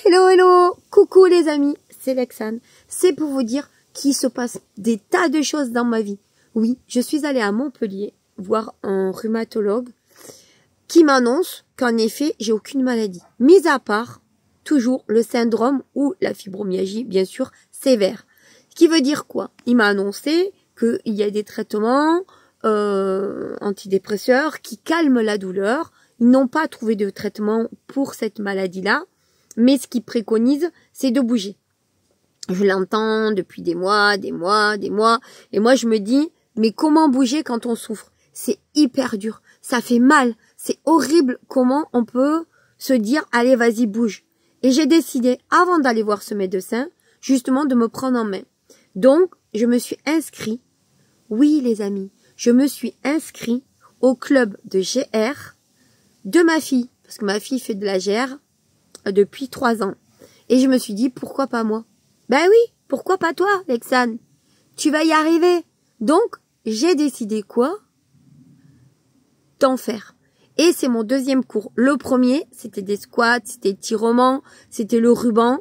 Hello, hello, coucou les amis, c'est Lexane. C'est pour vous dire qu'il se passe des tas de choses dans ma vie. Oui, je suis allée à Montpellier voir un rhumatologue qui m'annonce qu'en effet, j'ai aucune maladie. Mis à part, toujours le syndrome ou la fibromyalgie, bien sûr, sévère. Ce qui veut dire quoi? Il m'a annoncé qu'il y a des traitements antidépresseurs qui calment la douleur. Ils n'ont pas trouvé de traitement pour cette maladie-là. Mais ce qu'ils préconisent, c'est de bouger. Je l'entends depuis des mois. Et moi, je me dis, mais comment bouger quand on souffre? C'est hyper dur. Ça fait mal. C'est horrible comment on peut se dire, allez, vas-y, bouge. Et j'ai décidé, avant d'aller voir ce médecin, justement de me prendre en main. Donc, je me suis inscrit. Oui, les amis, je me suis inscrit au club de GR de ma fille. Parce que ma fille fait de la GR depuis 3 ans. Et je me suis dit, pourquoi pas moi? Ben oui, pourquoi pas toi, Lexane? Tu vas y arriver. Donc, j'ai décidé quoi? D'en faire. Et c'est mon deuxième cours. Le premier, c'était des squats, c'était étirements, c'était le ruban.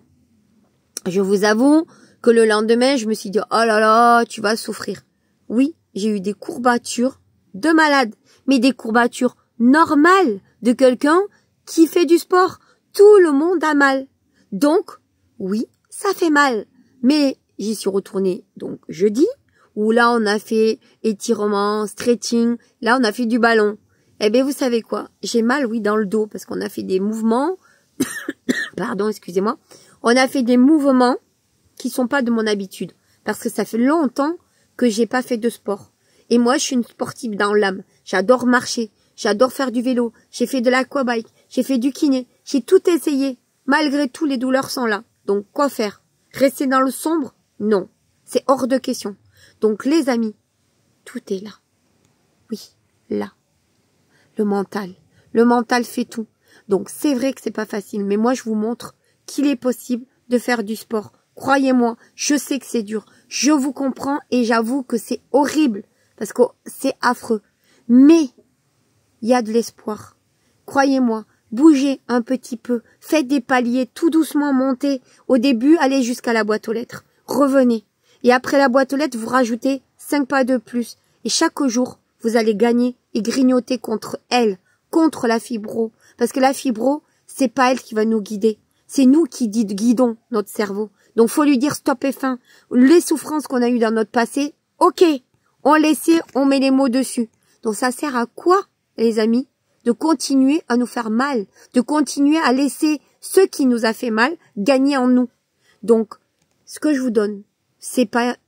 Je vous avoue que le lendemain, je me suis dit, oh là là, tu vas souffrir. Oui, j'ai eu des courbatures de malade, mais des courbatures normales de quelqu'un qui fait du sport. Tout le monde a mal. Donc, oui, ça fait mal. Mais j'y suis retournée donc jeudi, où là on a fait étirement, stretching, là on a fait du ballon. Eh bien vous savez quoi? J'ai mal, oui, dans le dos, parce qu'on a fait des mouvements, pardon, excusez-moi, on a fait des mouvements qui sont pas de mon habitude, parce que ça fait longtemps que j'ai pas fait de sport. Et moi, je suis une sportive dans l'âme. J'adore marcher, j'adore faire du vélo, j'ai fait de l'aquabike, j'ai fait du kiné, j'ai tout essayé. Malgré tout, les douleurs sont là. Donc, quoi faire? Rester dans le sombre? Non. C'est hors de question. Donc, les amis, tout est là. Oui, là. Le mental. Le mental fait tout. Donc, c'est vrai que c'est pas facile. Mais moi, je vous montre qu'il est possible de faire du sport. Croyez-moi, je sais que c'est dur. Je vous comprends et j'avoue que c'est horrible. Parce que c'est affreux. Mais, il y a de l'espoir. Croyez-moi. Bougez un petit peu, faites des paliers, tout doucement montez. Au début, allez jusqu'à la boîte aux lettres. Revenez. Et après la boîte aux lettres, vous rajoutez 5 pas de plus. Et chaque jour, vous allez gagner et grignoter contre elle, contre la fibro. Parce que la fibro, c'est pas elle qui va nous guider. C'est nous qui guidons notre cerveau. Donc, faut lui dire stop et fin. Les souffrances qu'on a eues dans notre passé, ok, on laisse, on met les mots dessus. Donc, ça sert à quoi, les amis? De continuer à nous faire mal, de continuer à laisser ce qui nous a fait mal gagner en nous. Donc, ce que je vous donne, c'est pas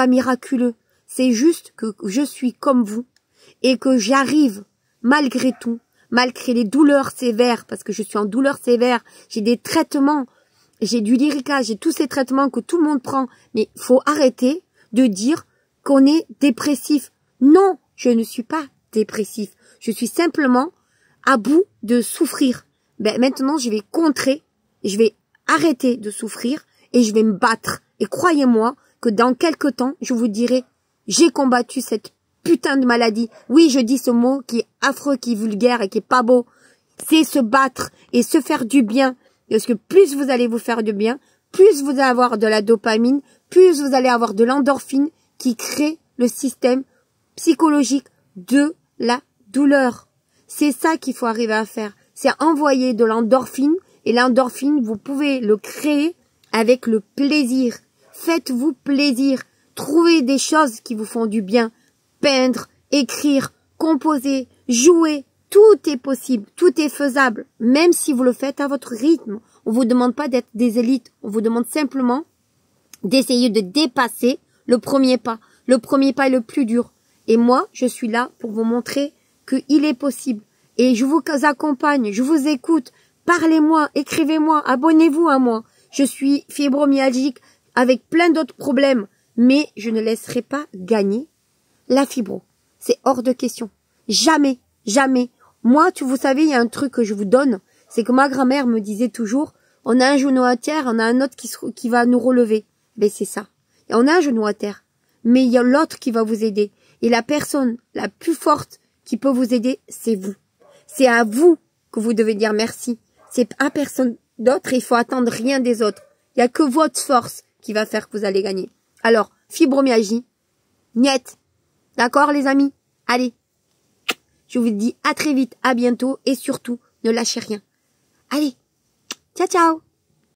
miraculeux. C'est juste que je suis comme vous et que j'arrive, malgré tout, malgré les douleurs sévères, parce que je suis en douleur sévère, j'ai des traitements, j'ai du Lyrica, j'ai tous ces traitements que tout le monde prend, mais faut arrêter de dire qu'on est dépressif. Non, je ne suis pas dépressif. Je suis simplement à bout de souffrir. Ben, maintenant, je vais contrer, je vais arrêter de souffrir et je vais me battre. Et croyez-moi que dans quelques temps, je vous dirai, j'ai combattu cette putain de maladie. Oui, je dis ce mot qui est affreux, qui est vulgaire et qui est pas beau. C'est se battre et se faire du bien. Parce que plus vous allez vous faire du bien, plus vous allez avoir de la dopamine, plus vous allez avoir de l'endorphine qui crée le système psychologique de la douleur. C'est ça qu'il faut arriver à faire. C'est envoyer de l'endorphine. Et l'endorphine, vous pouvez le créer avec le plaisir. Faites-vous plaisir. Trouvez des choses qui vous font du bien. Peindre, écrire, composer, jouer. Tout est possible. Tout est faisable. Même si vous le faites à votre rythme. On vous demande pas d'être des élites. On vous demande simplement d'essayer de dépasser le premier pas. Le premier pas est le plus dur. Et moi, je suis là pour vous montrer qu'il est possible. Et je vous accompagne, je vous écoute. Parlez-moi, écrivez-moi, abonnez-vous à moi. Je suis fibromyalgique avec plein d'autres problèmes. Mais je ne laisserai pas gagner la fibro. C'est hors de question. Jamais, jamais. Moi, vous savez, il y a un truc que je vous donne. C'est que ma grand-mère me disait toujours, on a un genou à terre, on a un autre qui va nous relever. Ben c'est ça. Et on a un genou à terre. Mais il y a l'autre qui va vous aider. Et la personne la plus forte qui peut vous aider, c'est vous. C'est à vous que vous devez dire merci. C'est à personne d'autres, il faut attendre rien des autres. Il y a que votre force qui va faire que vous allez gagner. Alors, fibromyalgie, niet. D'accord, les amis? Allez. Je vous dis à très vite, à bientôt et surtout, ne lâchez rien. Allez. Ciao, ciao.